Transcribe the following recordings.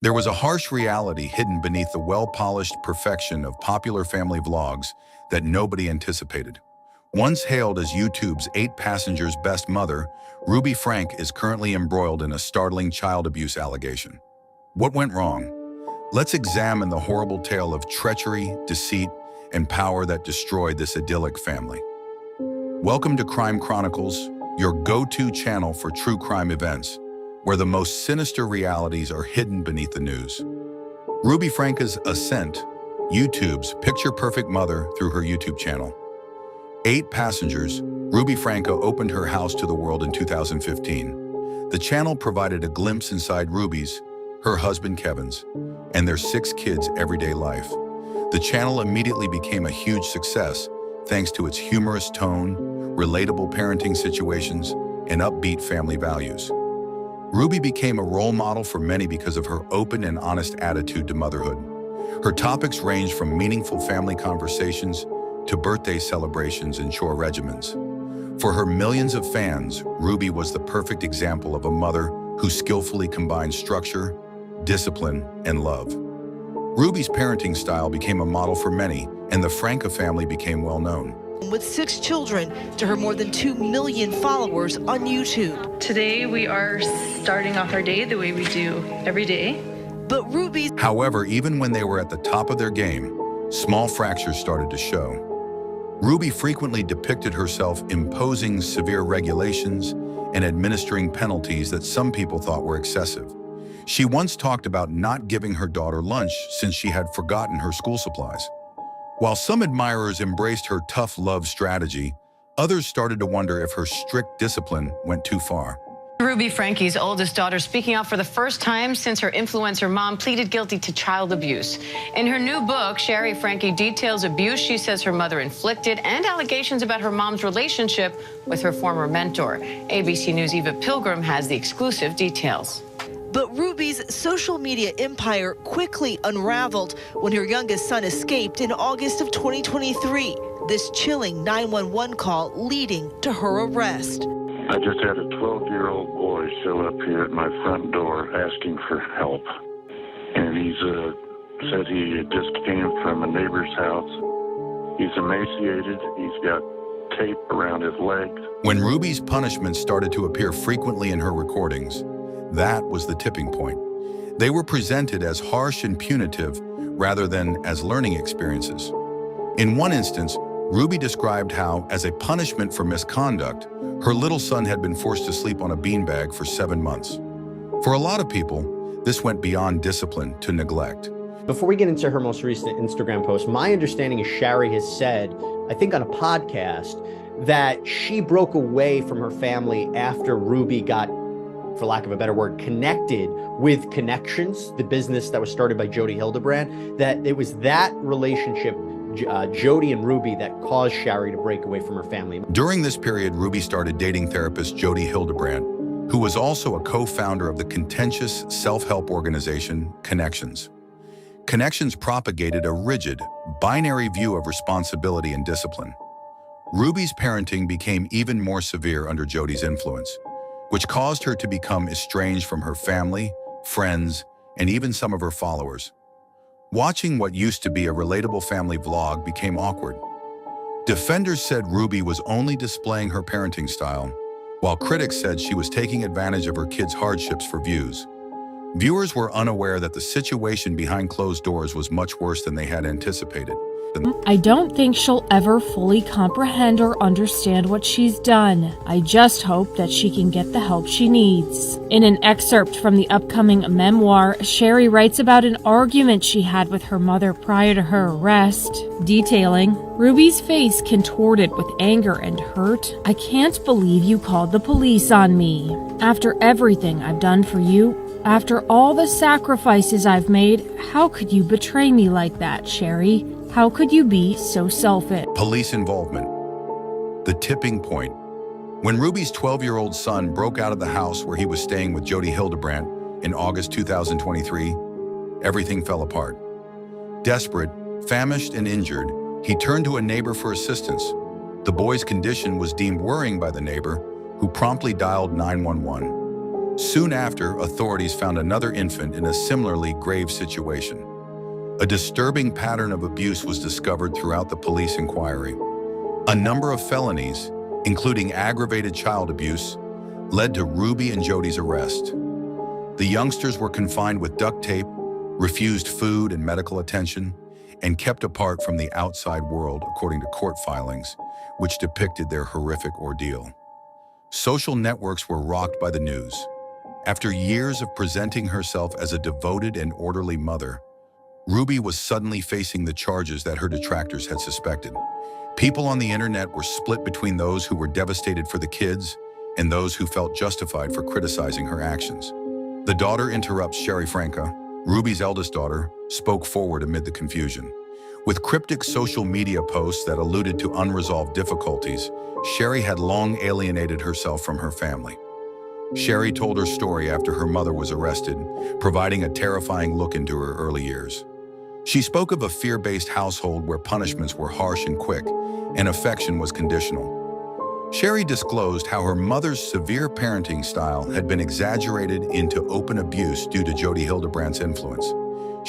There was a harsh reality hidden beneath the well-polished perfection of popular family vlogs that nobody anticipated. Once hailed as YouTube's 8 passengers' best mother, Ruby Franke is currently embroiled in a startling child abuse allegation. What went wrong? Let's examine the horrible tale of treachery, deceit, and power that destroyed this idyllic family. Welcome to Crime Chronicles, your go-to channel for true crime events, where the most sinister realities are hidden beneath the news. Ruby Franke's ascent, YouTube's picture-perfect mother through her YouTube channel. 8 passengers, Ruby Franke opened her house to the world in 2015. The channel provided a glimpse inside Ruby's, her husband Kevin's, and their 6 kids' everyday life. The channel immediately became a huge success thanks to its humorous tone, relatable parenting situations, and upbeat family values. Ruby became a role model for many because of her open and honest attitude to motherhood. Her topics range from meaningful family conversations to birthday celebrations and chore regimens. For her millions of fans, Ruby was the perfect example of a mother who skillfully combined structure, discipline, and love. Ruby's parenting style became a model for many, and the Franke family became well known. With 6 children to her more than 2 million followers on YouTube. Today we are starting off our day the way we do every day. But Ruby's... However, even when they were at the top of their game, small fractures started to show. Ruby frequently depicted herself imposing severe regulations and administering penalties that some people thought were excessive. She once talked about not giving her daughter lunch since she had forgotten her school supplies. While some admirers embraced her tough love strategy, others started to wonder if her strict discipline went too far. Ruby Franke's oldest daughter speaking out for the first time since her influencer mom pleaded guilty to child abuse. In her new book, Sherry Franke details abuse she says her mother inflicted and allegations about her mom's relationship with her former mentor. ABC News' Eva Pilgrim has the exclusive details. But Ruby's social media empire quickly unraveled when her youngest son escaped in August of 2023. This chilling 911 call leading to her arrest. I just had a 12-year-old boy show up here at my front door asking for help. And he said he just came from a neighbor's house. He's emaciated. He's got tape around his legs. When Ruby's punishments started to appear frequently in her recordings, that was the tipping point. They were presented as harsh and punitive rather than as learning experiences. In one instance, Ruby described how, as a punishment for misconduct, her little son had been forced to sleep on a beanbag for 7 months. For a lot of people, this went beyond discipline to neglect. Before we get into her most recent Instagram post, my understanding is Sherry has said, I think on a podcast, that she broke away from her family after Ruby got, for lack of a better word, connected with Connections, the business that was started by Jody Hildebrand, that it was that relationship, Jody and Ruby, that caused Sherry to break away from her family. During this period, Ruby started dating therapist Jody Hildebrand, who was also a co-founder of the contentious self-help organization Connections. Connections propagated a rigid, binary view of responsibility and discipline. Ruby's parenting became even more severe under Jody's influence, which caused her to become estranged from her family, friends, and even some of her followers. Watching what used to be a relatable family vlog became awkward. Defenders said Ruby was only displaying her parenting style, while critics said she was taking advantage of her kids' hardships for views. Viewers were unaware that the situation behind closed doors was much worse than they had anticipated. I don't think she'll ever fully comprehend or understand what she's done. I just hope that she can get the help she needs. In an excerpt from the upcoming memoir, Sherry writes about an argument she had with her mother prior to her arrest, detailing, Ruby's face contorted with anger and hurt. I can't believe you called the police on me. After everything I've done for you, after all the sacrifices I've made, how could you betray me like that, Sherry? How could you be so selfish? Police involvement. The tipping point. When Ruby's 12-year-old son broke out of the house where he was staying with Jody Hildebrand in August 2023, everything fell apart. Desperate, famished, and injured, he turned to a neighbor for assistance. The boy's condition was deemed worrying by the neighbor, who promptly dialed 911. Soon after, authorities found another infant in a similarly grave situation. A disturbing pattern of abuse was discovered throughout the police inquiry. A number of felonies, including aggravated child abuse, led to Ruby and Jody's arrest. The youngsters were confined with duct tape, refused food and medical attention, and kept apart from the outside world, according to court filings, which depicted their horrific ordeal. Social networks were rocked by the news. After years of presenting herself as a devoted and orderly mother, Ruby was suddenly facing the charges that her detractors had suspected. People on the internet were split between those who were devastated for the kids and those who felt justified for criticizing her actions. The daughter interrupts Sherry Franke, Ruby's eldest daughter, spoke forward amid the confusion. With cryptic social media posts that alluded to unresolved difficulties, Sherry had long alienated herself from her family. Sherry told her story after her mother was arrested, providing a terrifying look into her early years. She spoke of a fear-based household where punishments were harsh and quick, and affection was conditional. Sherry disclosed how her mother's severe parenting style had been exaggerated into open abuse due to Jody Hildebrandt's influence.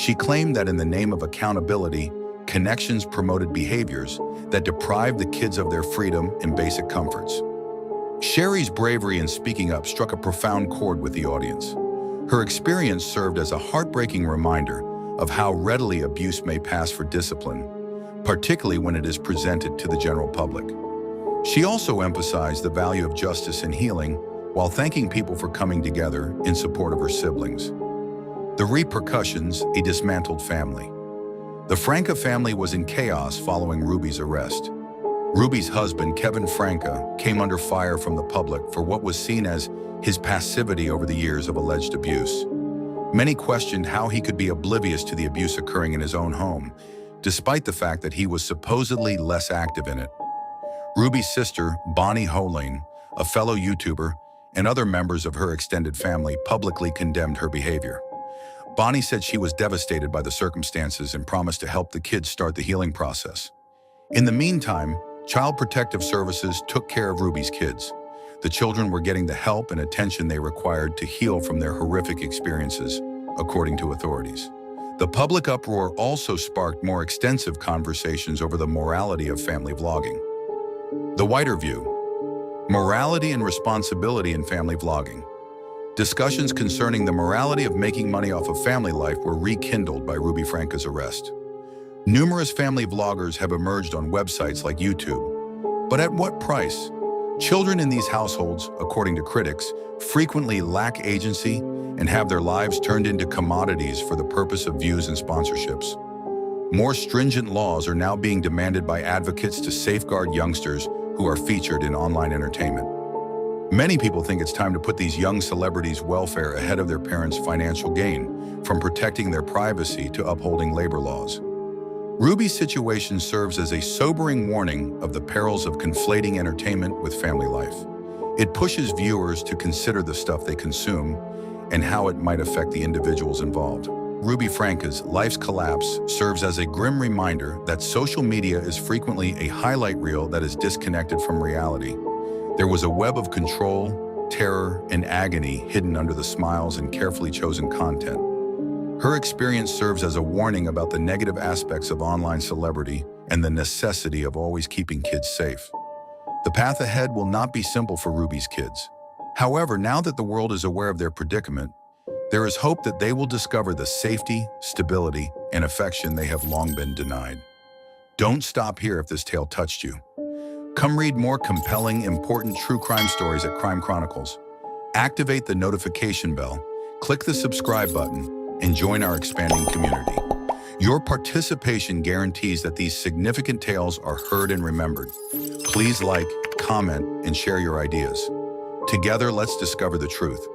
She claimed that in the name of accountability, connections promoted behaviors that deprived the kids of their freedom and basic comforts. Sherry's bravery in speaking up struck a profound chord with the audience. Her experience served as a heartbreaking reminder of how readily abuse may pass for discipline, particularly when it is presented to the general public. She also emphasized the value of justice and healing while thanking people for coming together in support of her siblings. The repercussions: a dismantled family. The Franke family was in chaos following Ruby's arrest. Ruby's husband, Kevin Franke, came under fire from the public for what was seen as his passivity over the years of alleged abuse. Many questioned how he could be oblivious to the abuse occurring in his own home, despite the fact that he was supposedly less active in it. Ruby's sister, Bonnie Holane, a fellow YouTuber, and other members of her extended family publicly condemned her behavior. Bonnie said she was devastated by the circumstances and promised to help the kids start the healing process. In the meantime, Child Protective Services took care of Ruby's kids. The children were getting the help and attention they required to heal from their horrific experiences, according to authorities. The public uproar also sparked more extensive conversations over the morality of family vlogging. The wider view: morality and responsibility in family vlogging. Discussions concerning the morality of making money off of family life were rekindled by Ruby Franke's arrest. Numerous family vloggers have emerged on websites like YouTube. But at what price? Children in these households, according to critics, frequently lack agency and have their lives turned into commodities for the purpose of views and sponsorships. More stringent laws are now being demanded by advocates to safeguard youngsters who are featured in online entertainment. Many people think it's time to put these young celebrities' welfare ahead of their parents' financial gain, from protecting their privacy to upholding labor laws. Ruby's situation serves as a sobering warning of the perils of conflating entertainment with family life. It pushes viewers to consider the stuff they consume and how it might affect the individuals involved. Ruby Franke's life's collapse serves as a grim reminder that social media is frequently a highlight reel that is disconnected from reality. There was a web of control, terror, and agony hidden under the smiles and carefully chosen content. Her experience serves as a warning about the negative aspects of online celebrity and the necessity of always keeping kids safe. The path ahead will not be simple for Ruby's kids. However, now that the world is aware of their predicament, there is hope that they will discover the safety, stability, and affection they have long been denied. Don't stop here if this tale touched you. Come read more compelling, important true crime stories at Crime Chronicles. Activate the notification bell, click the subscribe button, and join our expanding community. Your participation guarantees that these significant tales are heard and remembered. Please like, comment, and share your ideas. Together, let's discover the truth.